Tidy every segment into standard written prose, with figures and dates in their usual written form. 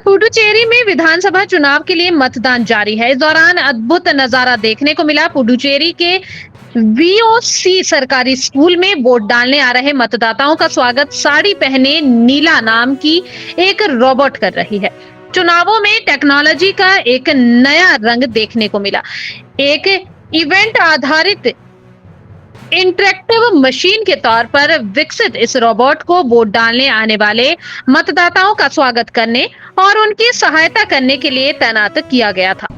पुडुचेरी में विधानसभा चुनाव के लिए मतदान जारी है। इस दौरान अद्भुत नजारा देखने को मिला। पुडुचेरी के वीओसी सरकारी स्कूल में वोट डालने आ रहे मतदाताओं का स्वागत साड़ी पहने नीला नाम की एक रोबोट कर रही है। चुनावों में टेक्नोलॉजी का एक नया रंग देखने को मिला। एक इवेंट आधारित इंटरेक्टिव मशीन के तौर पर विकसित इस रोबोट को वोट डालने आने वाले मतदाताओं का स्वागत करने और उनकी सहायता करने के लिए तैनात किया गया था।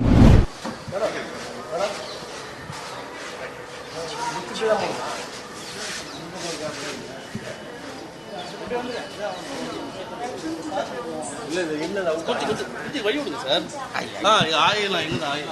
வழி விடுங்க சார். ஆயிலாம் எங்க ஆயில்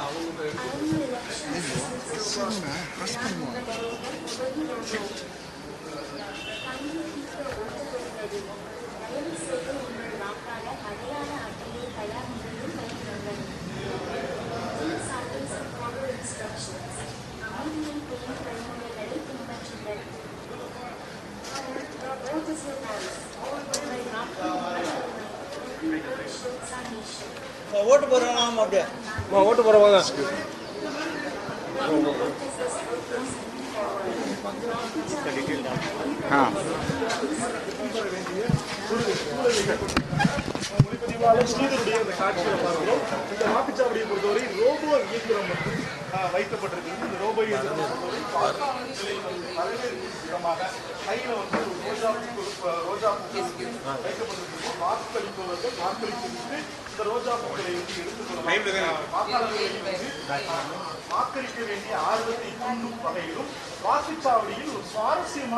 ஓட்டு போடுறோம் அப்படியே ஓட்டு போறவங்க ஸ்ரீதருடைய அந்த காட்சியை பார்க்கிறோம். இந்த வாக்குச்சாவடியை பொறுத்தவரை ரோபோ இயந்திரம் மட்டும் வைக்கப்பட்டிருக்கிறது. இந்த ரோபோ இயந்திரம் பொறுத்தவரை பல்வேறு விதமாக கையில ஒரு ரோஜா பூக்கள் வைக்கப்பட்டிருக்கிறது. வாக்களிப்பவர்கள் வாக்களித்துவிட்டு இந்த ரோஜா பூக்களை எடுத்துக்கொள்ள வாக்களிக்க வேண்டிய ஆர்வத்தை தூண்டும் வகையிலும் வாக்குச்சாவடியில் ஒரு சுவாரஸ்யமான